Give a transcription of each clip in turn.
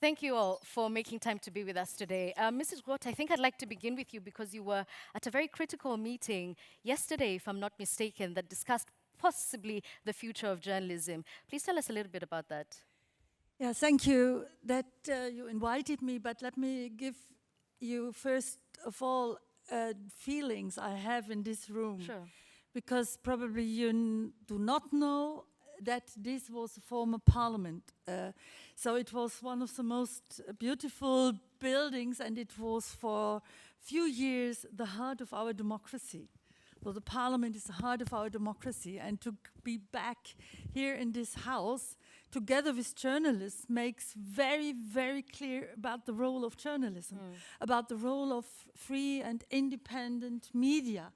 Thank you all for making time to be with us today. Mrs. Roth, I think I'd like to begin with you because you were at a very critical meeting yesterday, if I'm not mistaken, that discussed possibly the future of journalism. Please tell us a little bit about that. Yeah, thank you that you invited me, but let me give you first of all feelings I have in this room. Sure. Because probably you do not know that this was a former parliament. So it was one of the most beautiful buildings, and it was for a few years the heart of our democracy. So the parliament is the heart of our democracy, and to be back here in this house together with journalists makes very, very clear about the role of journalism, about the role of free and independent media,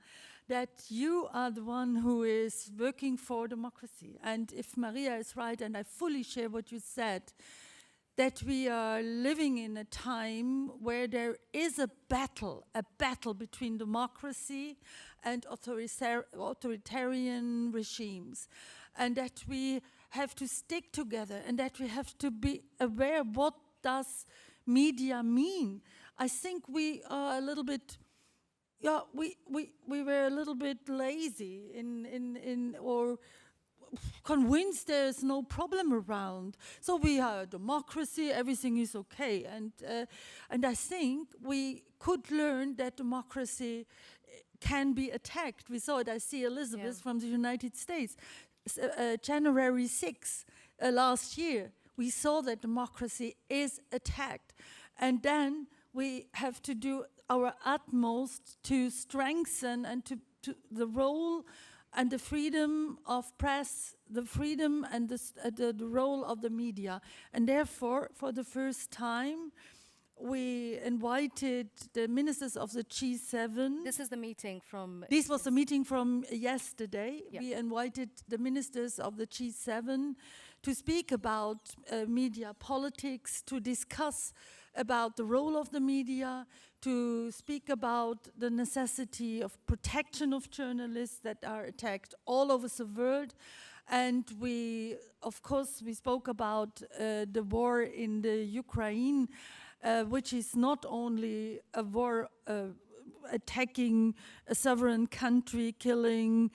that you are the one who is working for democracy. And if Maria is right, and I fully share what you said, that we are living in a time where there is a battle between democracy and authoritarian regimes, and that we have to stick together, and that we have to be aware what does media mean. I think we are a little bit, we were a little bit lazy or convinced there's no problem around. So we are a democracy, everything is okay. And I think we could learn that democracy can be attacked. We saw it. I see Elizabeth from the United States. January 6th last year, we saw that democracy is attacked. And then we have to do our utmost to strengthen and to the role and the freedom of press, the freedom and the role of the media. And therefore, for the first time, we invited the ministers of the G7. This is the meeting from... This was the meeting from yesterday. Yep. We invited the ministers of the G7 to speak about media politics, to discuss about the role of the media, to speak about the necessity of protection of journalists that are attacked all over the world. And we, of course, we spoke about the war in the Ukraine, which is not only a war attacking a sovereign country, killing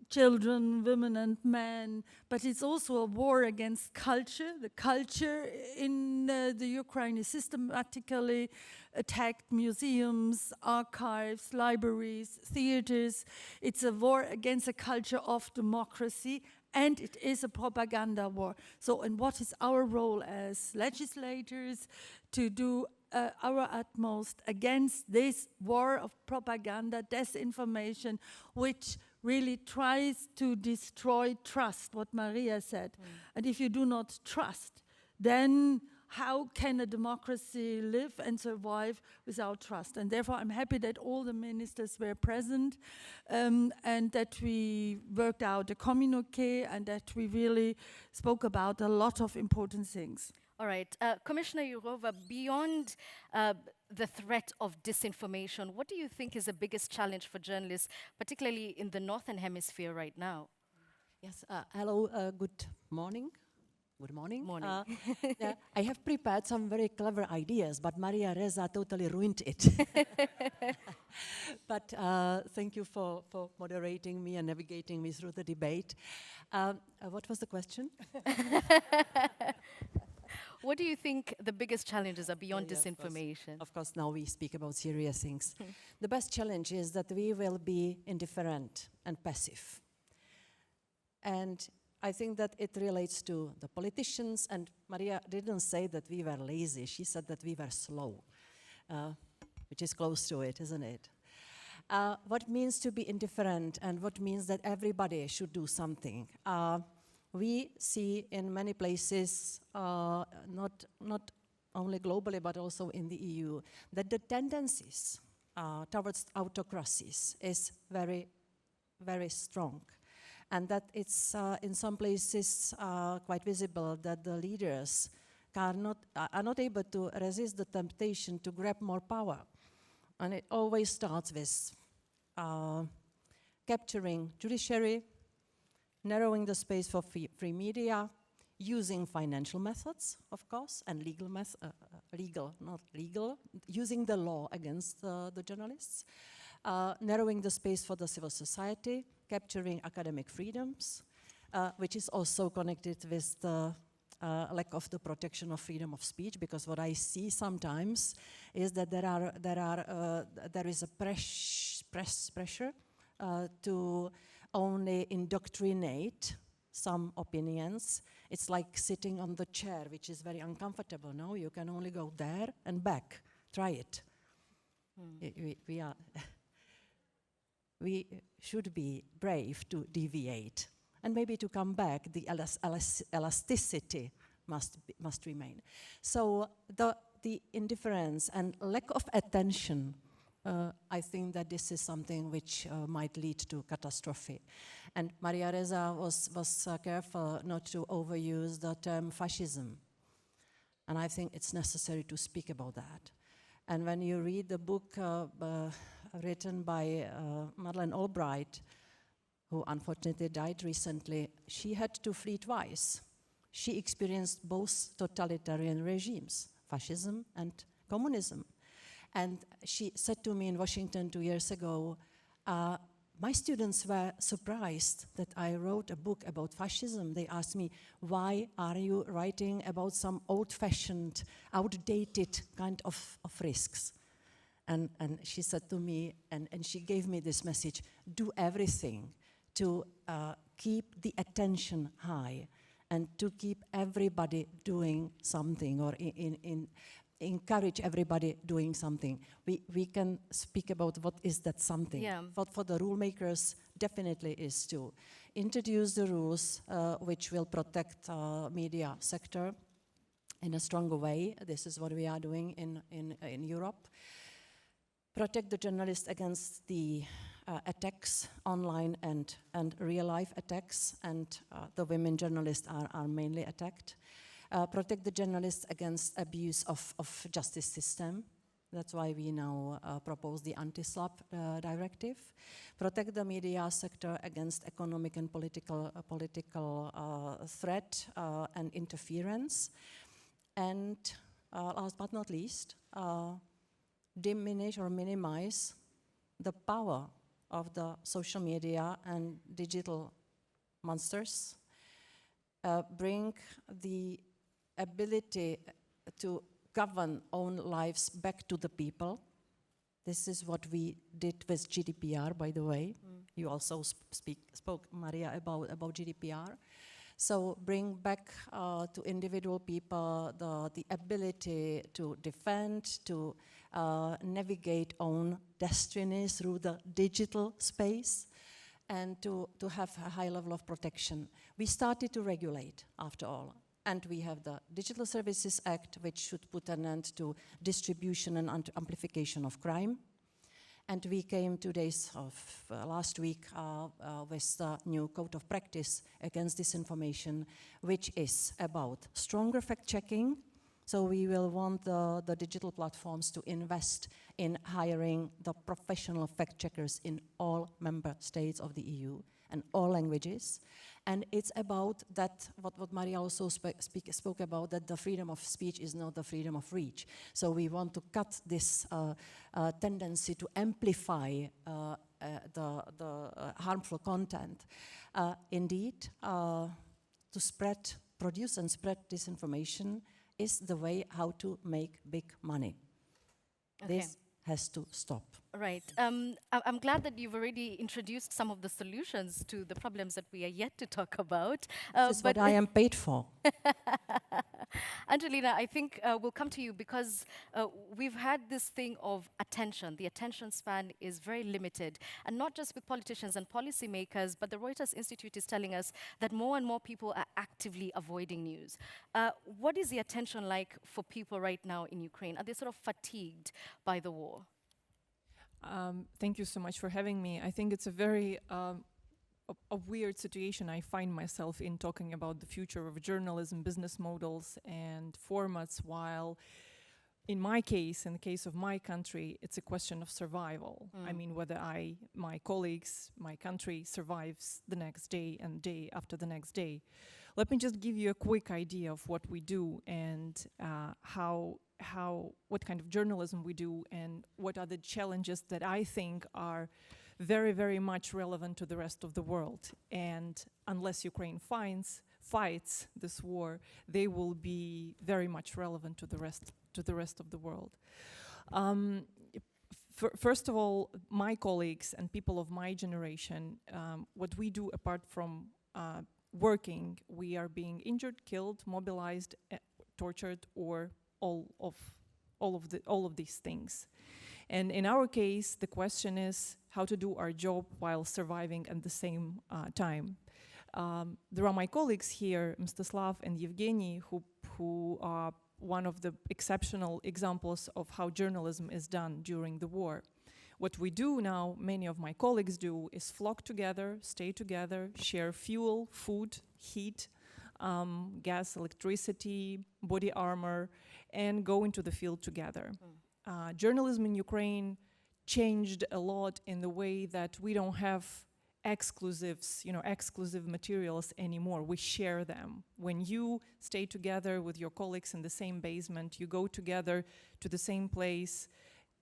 children, women and men, but it's also a war against culture. The culture in the Ukraine is systematically attacked: museums, archives, libraries, theaters. It's a war against a culture of democracy, and it is a propaganda war. So, and what is our role as legislators to do our utmost against this war of propaganda, disinformation, which really tries to destroy trust, what Maria said. And if you do not trust, then how can a democracy live and survive without trust? And therefore, I'm happy that all the ministers were present, and that we worked out a communique, and that we really spoke about a lot of important things. All right. Commissioner Jourova, beyond the threat of disinformation, what do you think is the biggest challenge for journalists, particularly in the Northern Hemisphere right now? Yes, hello, good morning. Good morning. Morning. Yeah, I have prepared some very clever ideas, but Maria Reza totally ruined it. But thank you for moderating me and navigating me through the debate. What was the question? What do you think the biggest challenges are beyond disinformation? Of course, now we speak about serious things. The best challenge is that we will be indifferent and passive. And I think that it relates to the politicians, and Maria didn't say that we were lazy, she said that we were slow, which is close to it, isn't it? What means to be indifferent, and what means that everybody should do something? We see in many places, not only globally but also in the EU, that the tendencies towards autocracies is very, very strong. And that it's in some places quite visible that the leaders are not able to resist the temptation to grab more power. And it always starts with capturing judiciary, narrowing the space for free media, using financial methods, of course, and using the law against the journalists, narrowing the space for the civil society, capturing academic freedoms, which is also connected with the lack of the protection of freedom of speech, because what I see sometimes is that there is a pressure to only indoctrinate some opinions. It's like sitting on the chair, which is very uncomfortable. No, you can only go there and back. Try it. We should be brave to deviate, and maybe to come back. The elasticity must remain. So the indifference and lack of attention, I think that this is something which might lead to catastrophe. And Maria Reza was careful not to overuse the term fascism. And I think it's necessary to speak about that. And when you read the book written by Madeleine Albright, who unfortunately died recently, she had to flee twice. She experienced both totalitarian regimes, fascism and communism. And she said to me in Washington 2 years ago, my students were surprised that I wrote a book about fascism. They asked me, why are you writing about some old-fashioned, outdated kind of risks? And she said to me, and she gave me this message, do everything to keep the attention high and to keep everybody doing something, or encourage everybody doing something. We can speak about what is that something. Yeah. But for the rule makers, definitely is to introduce the rules which will protect media sector in a stronger way. This is what we are doing in Europe. Protect the journalists against the attacks, online and real-life attacks, and the women journalists are mainly attacked. Protect the journalists against abuse of justice system. That's why we now propose the anti-SLAPP directive. Protect the media sector against economic and political threat and interference. And last but not least, diminish or minimize the power of the social media and digital monsters. Bring the ability to govern own lives back to the people. This is what we did with GDPR, by the way. You also spoke, Maria, about GDPR. So bring back to individual people the ability to defend, to navigate own destinies through the digital space, and to have a high level of protection. We started to regulate, after all. And we have the Digital Services Act, which should put an end to distribution and amplification of crime. And we came 2 days of last week with the new code of practice against disinformation, which is about stronger fact-checking. So we will want the digital platforms to invest in hiring the professional fact-checkers in all member states of the EU and all languages. And it's about that, what Maria also spoke about, that the freedom of speech is not the freedom of reach. So we want to cut this tendency to amplify the harmful content. Indeed, to produce and spread disinformation is the way how to make big money. Okay. This has to stop. Right. I'm glad that you've already introduced some of the solutions to the problems that we are yet to talk about. This is what I am paid for. Angelina, I think we'll come to you because we've had this thing of attention. The attention span is very limited, and not just with politicians and policymakers, but the Reuters Institute is telling us that more and more people are actively avoiding news. What is the attention like for people right now in Ukraine? Are they sort of fatigued by the war? Thank you so much for having me. I think it's a very a weird situation I find myself in, talking about the future of journalism, business models and formats, while in my case, in the case of my country, it's a question of survival. I mean, whether my colleagues, my country survives the next day and day after the next day. Let me just give you a quick idea of what we do and what kind of journalism we do and what are the challenges that I think are very, very much relevant to the rest of the world. And unless Ukraine fights this war, they will be very much relevant to the rest of the world. First of all, my colleagues and people of my generation, what we do apart from working, we are being injured, killed, mobilized, tortured, or all of these things. And in our case, the question is how to do our job while surviving at the same time. There are my colleagues here, Mstislav and Evgeny, who are one of the exceptional examples of how journalism is done during the war. What we do now, many of my colleagues do, is flock together, stay together, share fuel, food, heat, gas, electricity, body armor, and go into the field together. Journalism in Ukraine changed a lot in the way that we don't have exclusive materials anymore. We share them. When you stay together with your colleagues in the same basement, you go together to the same place,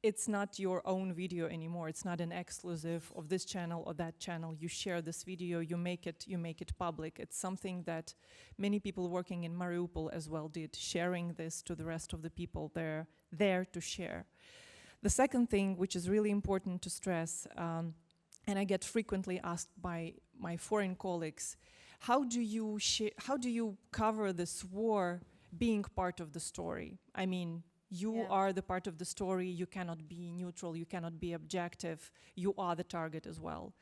it's not your own video anymore. It's not an exclusive of this channel or that channel. You share this video, you make it public. It's something that many people working in Mariupol as well did, sharing this to the rest of the people there to share. The second thing, which is really important to stress, and I get frequently asked by my foreign colleagues, how do you cover this war being part of the story? I mean, you are the part of the story, you cannot be neutral, you cannot be objective, you are the target as well.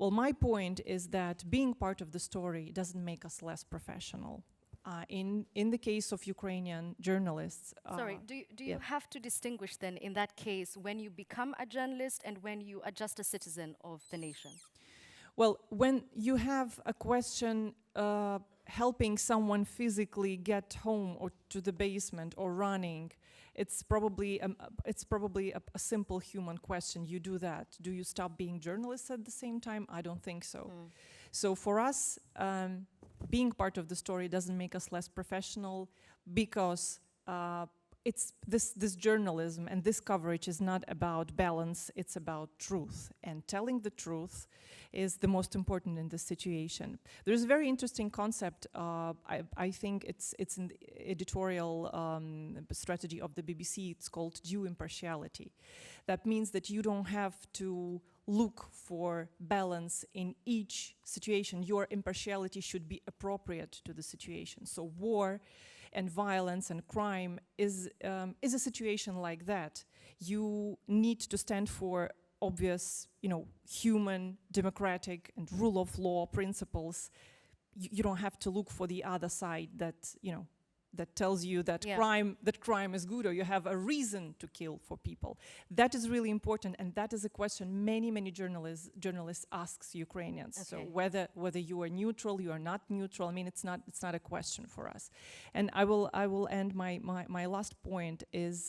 Well, my point is that being part of the story doesn't make us less professional. In the case of Ukrainian journalists... Sorry, do you have to distinguish then in that case when you become a journalist and when you are just a citizen of the nation? Well, when you have a question helping someone physically get home or to the basement or running, it's probably a simple human question. You do that. Do you stop being journalists at the same time? I don't think so. So for us, being part of the story doesn't make us less professional because it's this journalism and this coverage is not about balance, it's about truth. And telling the truth is the most important in this situation. There's a very interesting concept, I think it's in the editorial strategy of the BBC, it's called due impartiality. That means that you don't have to look for balance in each situation. Your impartiality should be appropriate to the situation. So war and violence and crime is a situation like that. You need to stand for obvious, human, democratic, and rule of law principles. You don't have to look for the other side that, that tells you that crime is good, or you have a reason to kill for people. That is really important, and that is a question many journalists asks Ukrainians. Okay. So whether you are neutral, you are not neutral. I mean, it's not a question for us. And I will end my last point is.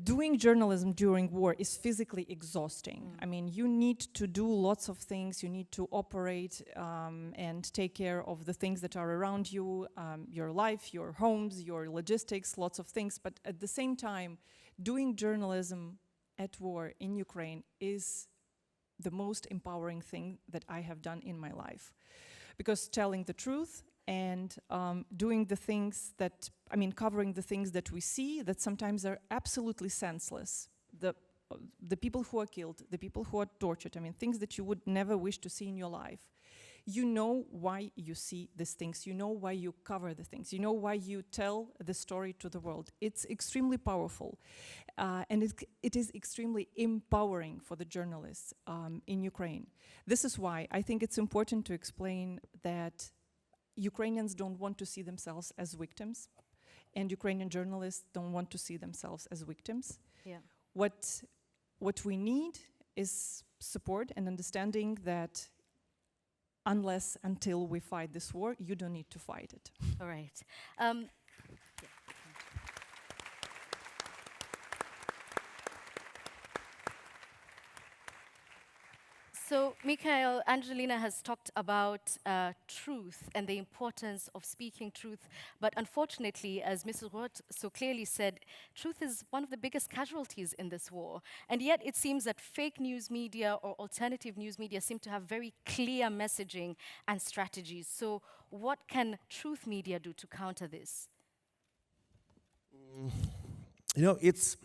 Doing journalism during war is physically exhausting. I mean, you need to do lots of things. You need to operate and take care of the things that are around you, your life, your homes, your logistics, lots of things. But at the same time, doing journalism at war in Ukraine is the most empowering thing that I have done in my life. Because telling the truth and doing the things that, covering the things that we see that sometimes are absolutely senseless. The people who are killed, the people who are tortured, things that you would never wish to see in your life. You know why you see these things. You know why you cover the things. You know why you tell the story to the world. It's extremely powerful. And it is extremely empowering for the journalists in Ukraine. This is why I think it's important to explain that Ukrainians don't want to see themselves as victims, and Ukrainian journalists don't want to see themselves as victims. Yeah. What we need is support and understanding that until we fight this war, you don't need to fight it. All right. So, Mikhail, Angelina has talked about truth and the importance of speaking truth. But unfortunately, as Mrs. Roth so clearly said, truth is one of the biggest casualties in this war. And yet it seems that fake news media or alternative news media seem to have very clear messaging and strategies. So what can truth media do to counter this? You know, it's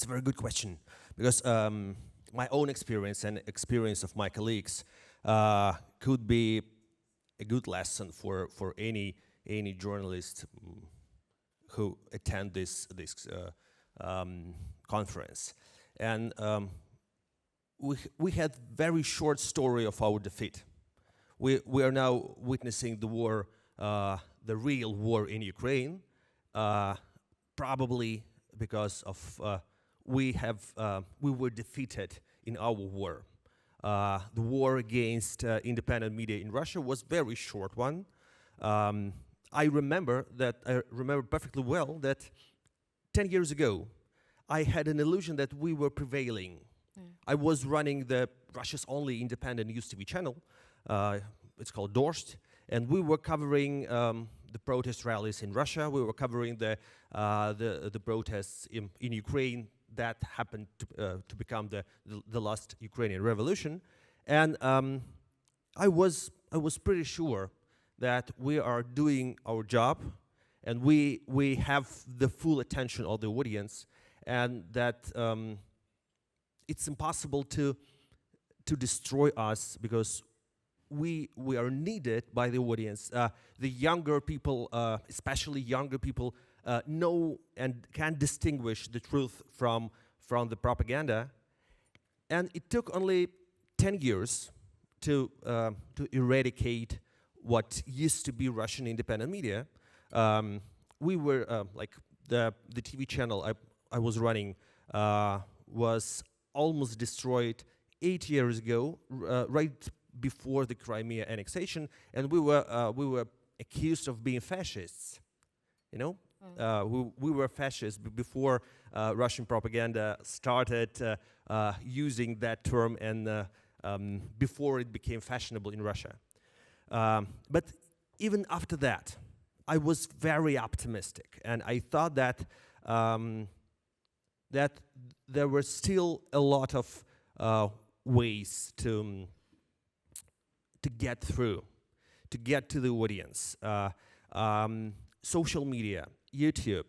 a very good question, because my own experience and experience of my colleagues could be a good lesson for any journalist who attend this conference. And we had very short story of our defeat. We are now witnessing the war, the real war in Ukraine, probably because of we were defeated in our war. The war against independent media in Russia was very short one. I remember perfectly well that 10 years ago, I had an illusion that we were prevailing. I was running the Russia's only independent news TV channel. It's called Dorsht, and we were covering the protest rallies in Russia. We were covering the protests in Ukraine that happened to become the last Ukrainian revolution. And I was pretty sure that we are doing our job, and we have the full attention of the audience, and that it's impossible to destroy us, because we are needed by the audience. The younger people, especially younger people, know and can distinguish the truth from the propaganda. And it took only 10 years to eradicate what used to be Russian independent media. We were like the TV channel I was running was almost destroyed 8 years ago, right before the Crimea annexation, and we were accused of being fascists. You know, we were fascists before Russian propaganda started using that term, and before it became fashionable in Russia. But even after that, I was very optimistic, and I thought that that there were still a lot of ways to get through, to get to the audience. Social media, YouTube,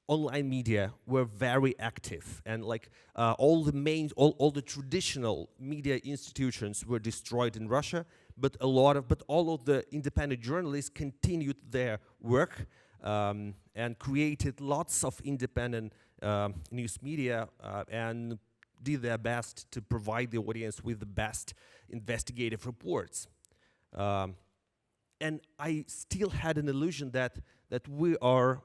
online media were very active, and like all the traditional media institutions were destroyed in Russia, but all of the independent journalists continued their work and created lots of independent news media and did their best to provide the audience with the best investigative reports. And I still had an illusion that we are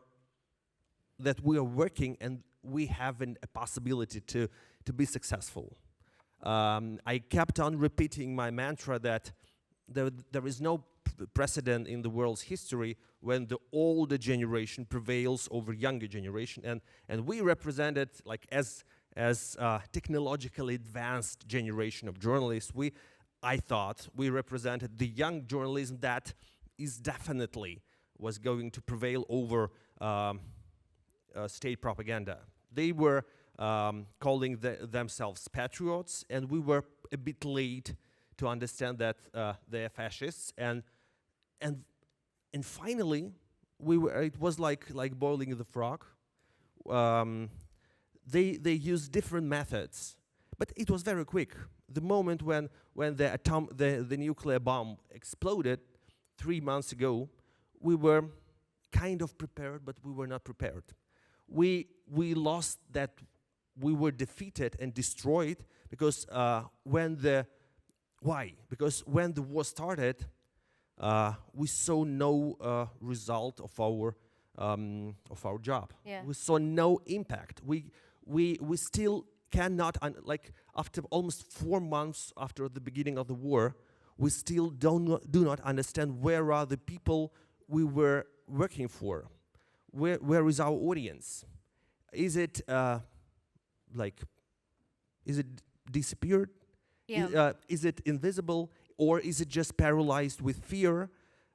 working and we have a possibility to be successful. I kept on repeating my mantra that there is no precedent in the world's history when the older generation prevails over younger generation, and we represented, like, as technologically advanced generation of journalists, I thought we represented the young journalism that is definitely was going to prevail over state propaganda. They were calling themselves patriots, and we were a bit late to understand that they're fascists. And finally, it was like boiling the frog. They used different methods, but it was very quick. The moment when the nuclear bomb exploded 3 months ago, we were kind of prepared, but we were not prepared. We lost that. We were defeated and destroyed because because when the war started, we saw no result of our job. Yeah. We saw no impact. We still cannot, after almost 4 months after the beginning of the war, we still do not understand where are the people we were working for. Where is our audience? Is it is it disappeared? Yeah. Is it invisible, or is it just paralyzed with fear?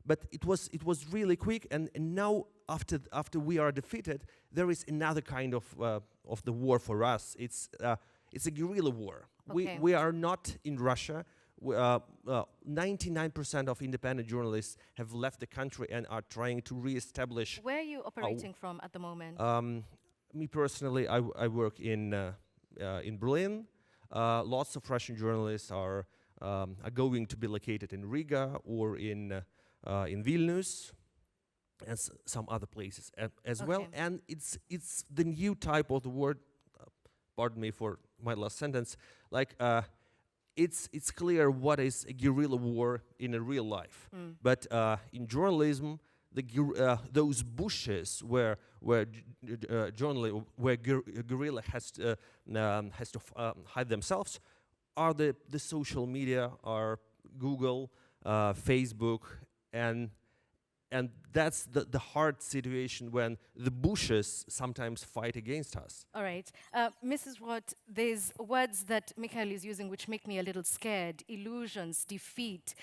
But it was really quick, and now after we are defeated, there is another kind of the war for us. It's a guerrilla war. Okay. We are not in Russia. 99% of independent journalists have left the country and are trying to reestablish. Where are you operating from at the moment? Me personally, I work in Berlin. Lots of Russian journalists are going to be located in Riga or in Vilnius and some other places as well. Okay. And it's the new type of the word. Pardon me for my last sentence. Like it's clear what is a guerrilla war in a real life. But in journalism, those bushes where guerrilla has to hide themselves are the social media, are Google, Facebook, and that's the hard situation when the bushes sometimes fight against us. All right. Mrs. Roth, there's words that Mikhail is using which make me a little scared. Illusions, defeat.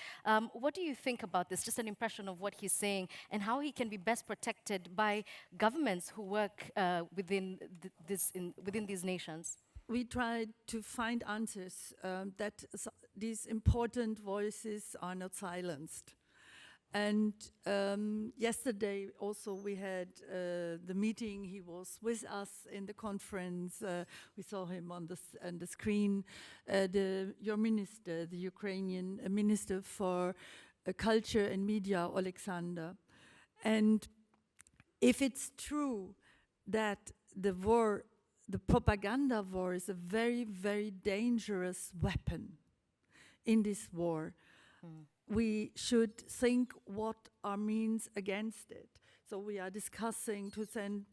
What do you think about this? Just an impression of what he's saying and how he can be best protected by governments who work within these nations. We tried to find answers that these important voices are not silenced. And yesterday also we had the meeting. He was with us in the conference. We saw him on the screen. Your minister, the Ukrainian Minister for Culture and Media, Alexander. And if it's true that the propaganda war is a very, very dangerous weapon in this war, we should think what are means against it. So we are discussing to send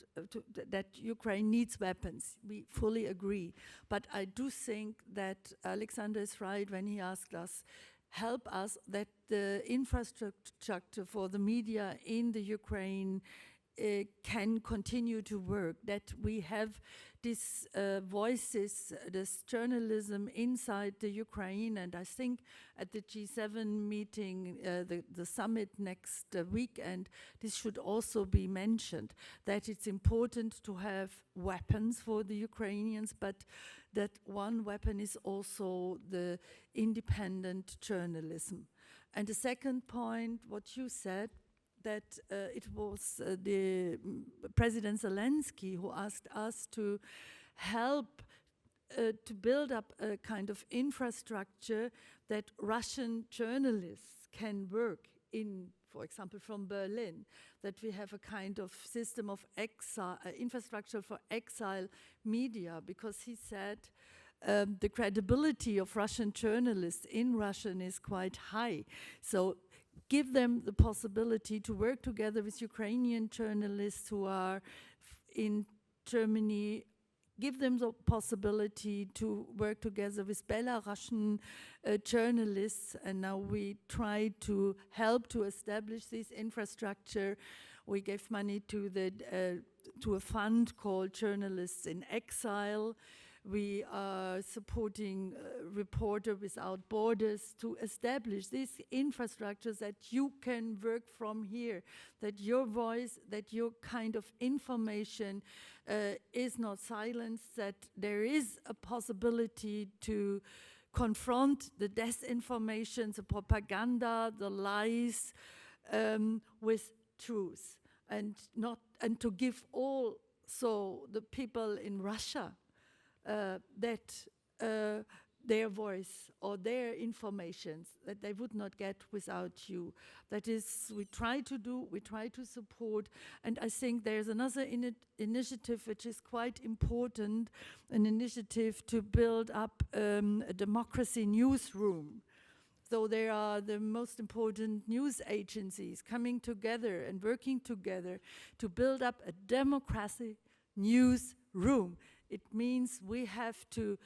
that Ukraine needs weapons. We fully agree. But I do think that Alexander is right when he asked us, help us that the infrastructure for the media in the Ukraine can continue to work, that we have these voices, this journalism inside the Ukraine. And I think at the G7 meeting, the summit next weekend, this should also be mentioned, that it's important to have weapons for the Ukrainians, but that one weapon is also the independent journalism. And the second point, what you said, that it was the President Zelensky who asked us to help to build up a kind of infrastructure that Russian journalists can work in, for example, from Berlin, that we have a kind of system of exile, infrastructure for exile media, because he said the credibility of Russian journalists in Russian is quite high. So give them the possibility to work together with Ukrainian journalists who are in Germany. Give them the possibility to work together with Belarusian journalists. And now we try to help to establish this infrastructure. We gave money to a fund called Journalists in Exile. We are supporting Reporter Without Borders to establish these infrastructures that you can work from here, that your voice, that your kind of information is not silenced, that there is a possibility to confront the disinformation, the propaganda, the lies with truth, and to give also the people in Russia that their voice or their information that they would not get without you. That is, we try to do, we try to support. And I think there's another initiative which is quite important, an initiative to build up a democracy newsroom. So there are the most important news agencies coming together and working together to build up a democracy newsroom. It means we have to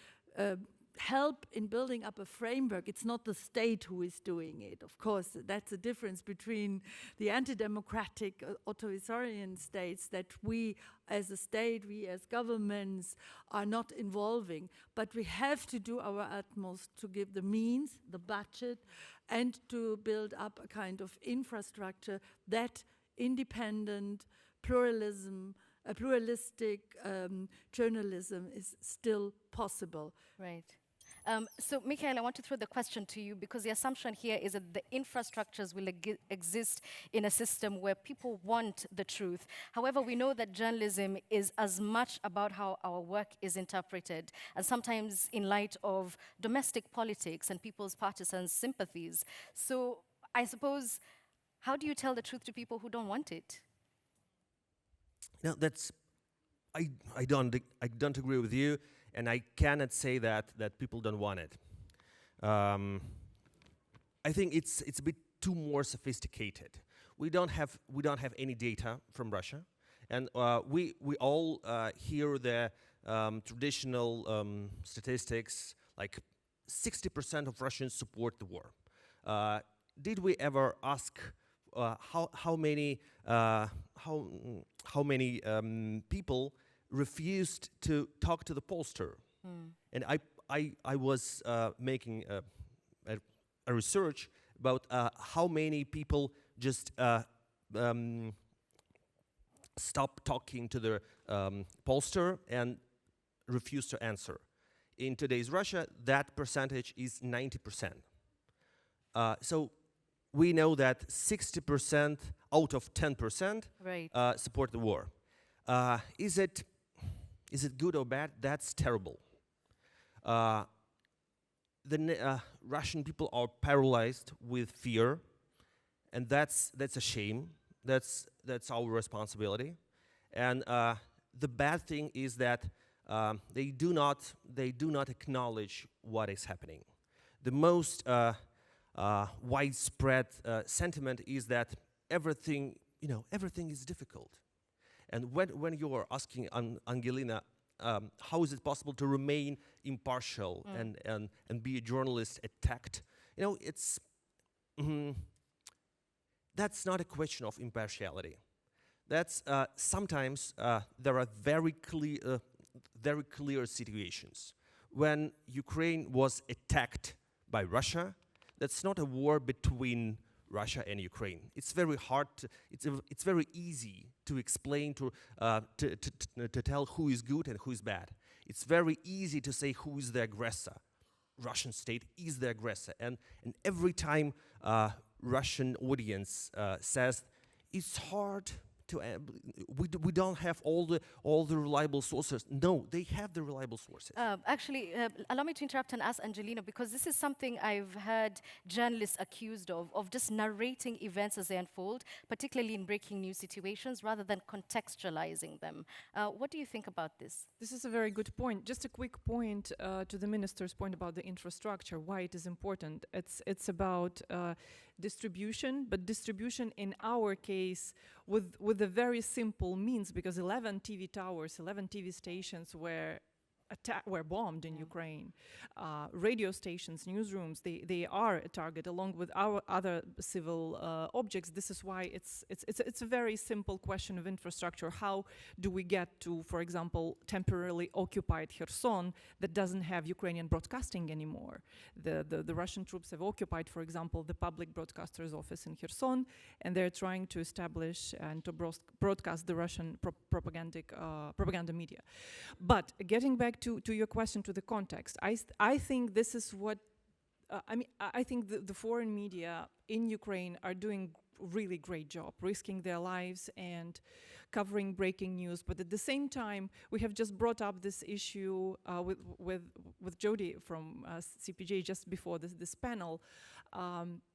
help in building up a framework. It's not the state who is doing it. Of course, that's the difference between the anti-democratic authoritarian states that we as a state, we as governments are not involving. But we have to do our utmost to give the means, the budget, and to build up a kind of infrastructure that independent pluralistic journalism is still possible. Right. So, Mikhail, I want to throw the question to you because the assumption here is that the infrastructures will exist in a system where people want the truth. However, we know that journalism is as much about how our work is interpreted, and sometimes in light of domestic politics and people's partisan sympathies. So, I suppose, how do you tell the truth to people who don't want it? No, I don't agree with you, and I cannot say that people don't want it. I think it's a bit too more sophisticated. We don't have any data from Russia, and we all hear the traditional statistics, like 60% of Russians support the war. Did we ever ask how many people refused to talk to the pollster? And I was making a research about how many people just stop talking to the pollster and refuse to answer. In today's Russia, that percentage is 90%. So we know that 60% out of 10% Right. Support the war. Is it good or bad? That's terrible. The Russian people are paralyzed with fear, and that's a shame. That's our responsibility. And the bad thing is that they do not acknowledge what is happening. The most widespread sentiment is that everything is difficult. And when you are asking Angelina, how is it possible to remain impartial and be a journalist attacked? It's that's not a question of impartiality. That's sometimes there are very clear situations when Ukraine was attacked by Russia. That's not a war between Russia and Ukraine. It's very hard. It's very easy to explain to tell who is good and who is bad. It's very easy to say who is the aggressor. Russian state is the aggressor, and every time Russian audience says it's hard to we don't have all the reliable sources. No, they have the reliable sources. Actually, allow me to interrupt and ask Angelina, because this is something I've heard journalists accused of just narrating events as they unfold, particularly in breaking news situations, rather than contextualizing them. What do you think about this? This is a very good point. Just a quick point to the minister's point about the infrastructure, why it is important. It's about distribution, but distribution in our case with a very simple means, because 11 TV towers, 11 TV stations were bombed in Ukraine. Radio stations, newsrooms, they are a target along with our other civil objects. This is why it's a very simple question of infrastructure. How do we get to, for example, temporarily occupied Kherson that doesn't have Ukrainian broadcasting anymore? The Russian troops have occupied, for example, the public broadcaster's office in Kherson, and they're trying to establish and to broadcast the Russian propaganda media. But getting back to your question, to the context, I think this is what I think the foreign media in Ukraine are doing really great job, risking their lives and covering breaking news. But at the same time, we have just brought up this issue with Jody from CPJ just before this panel,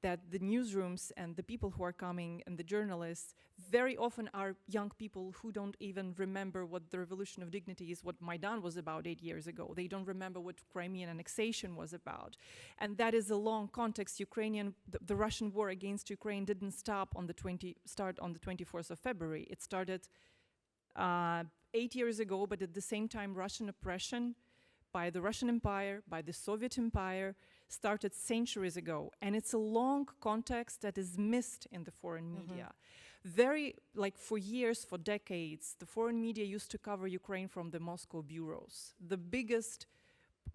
that the newsrooms and the people who are coming and the journalists very often are young people who don't even remember what the Revolution of Dignity is, what Maidan was about 8 years ago. They don't remember what Crimean annexation was about. And that is a long context. The Russian war against Ukraine didn't start on the 24th of February. It started 8 years ago, but at the same time, Russian oppression by the Russian Empire, by the Soviet Empire, started centuries ago. And it's a long context that is missed in the foreign media. Very, like for years, for decades, the foreign media used to cover Ukraine from the Moscow bureaus. The biggest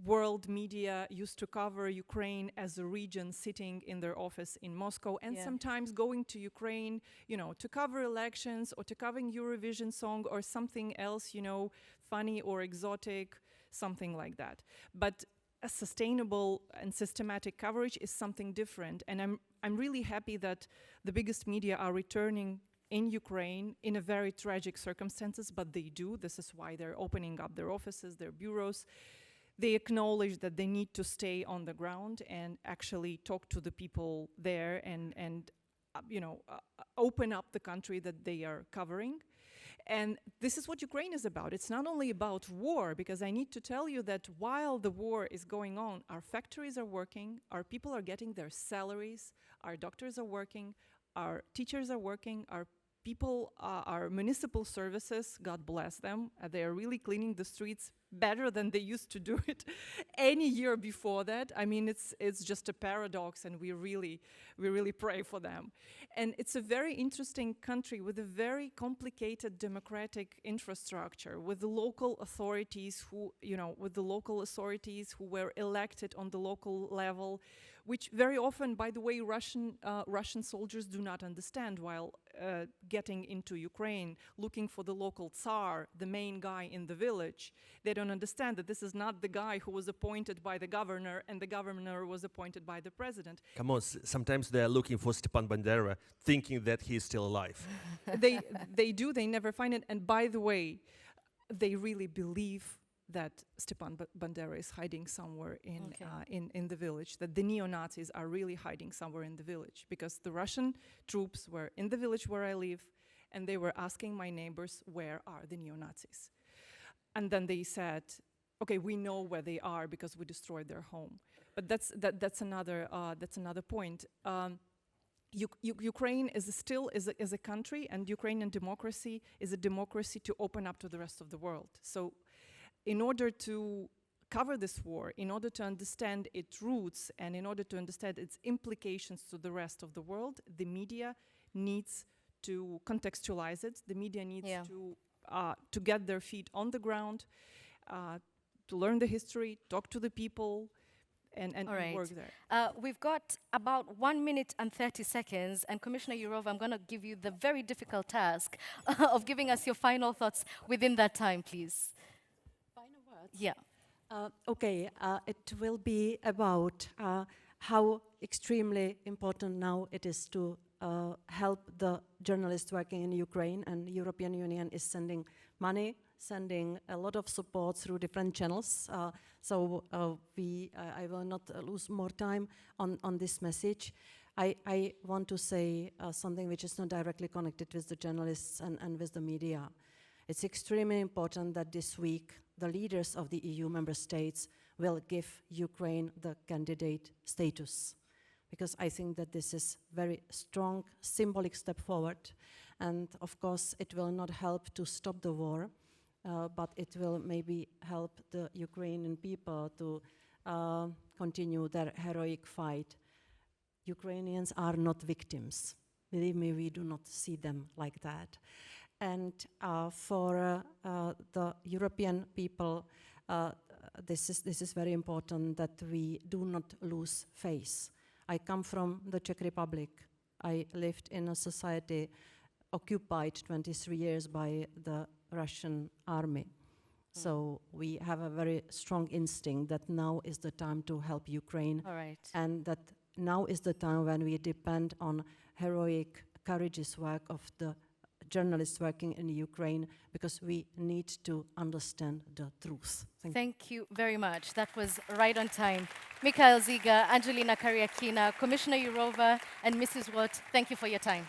world media used to cover Ukraine as a region sitting in their office in Moscow, and sometimes going to Ukraine, you know, to cover elections or to cover Eurovision song or something else, you know, funny or exotic, something like that. But a sustainable and systematic coverage is something different, and I'm really happy that the biggest media are returning in Ukraine in a very tragic circumstances, but they do. This is why they're opening up their offices, their bureaus. They acknowledge that they need to stay on the ground and actually talk to the people there and you know, open up the country that they are covering. And this is what Ukraine is about. It's not only about war, because I need to tell you that while the war is going on, our factories are working, our people are getting their salaries, our doctors are working, our teachers are working, our people, our municipal services, God bless them, they are really cleaning the streets better than they used to do it any year before that. I mean, it's just a paradox, and we really pray for them. And it's a very interesting country with a very complicated democratic infrastructure, with the local authorities who, you know, who were elected on the local level, which very often, by the way, Russian soldiers do not understand while getting into Ukraine, looking for the local Tsar, the main guy in the village. They don't understand that this is not the guy who was appointed by the governor, and the governor was appointed by the president. Come on, sometimes they are looking for Stepan Bandera, thinking that he's still alive. They do, they never find it. And by the way, they really believe that Stepan Bandera is hiding somewhere in the village, that the neo-Nazis are really hiding somewhere in the village, because the Russian troops were in the village where I live, and they were asking my neighbors, where are the neo-Nazis? And then they said, okay, we know where they are because we destroyed their home. But that's another point. Ukraine is a country, and Ukrainian democracy is a democracy to open up to the rest of the world. So in order to cover this war, in order to understand its roots, and in order to understand its implications to the rest of the world, the media needs to contextualize it. The media needs to get their feet on the ground, to learn the history, talk to the people, and work there. We've got about 1 minute and 30 seconds, and Commissioner Jourova, I'm going to give you the very difficult task of giving us your final thoughts within that time, please. Final words? Yeah. It will be about how extremely important now it is to help the journalists working in Ukraine, and the European Union is sending money, sending a lot of support through different channels. I will not lose more time on this message. I want to say something which is not directly connected with the journalists and with the media. It's extremely important that this week the leaders of the EU member states will give Ukraine the candidate status, because I think that this is very strong symbolic step forward, and of course it will not help to stop the war, but it will maybe help the Ukrainian people to continue their heroic fight. Ukrainians are not victims. Believe me, we do not see them like that. And for the European people, this is very important that we do not lose faith. I come from the Czech Republic. I lived in a society occupied 23 years by the Russian army. So we have a very strong instinct that now is the time to help Ukraine. All right. And that now is the time when we depend on heroic, courageous work of the journalists working in Ukraine, because we need to understand the truth. Thank you very much. That was right on time. Mikhail Zygar, Angelina Kariakina, Commissioner Jourova, and Mrs. Roth, thank you for your time.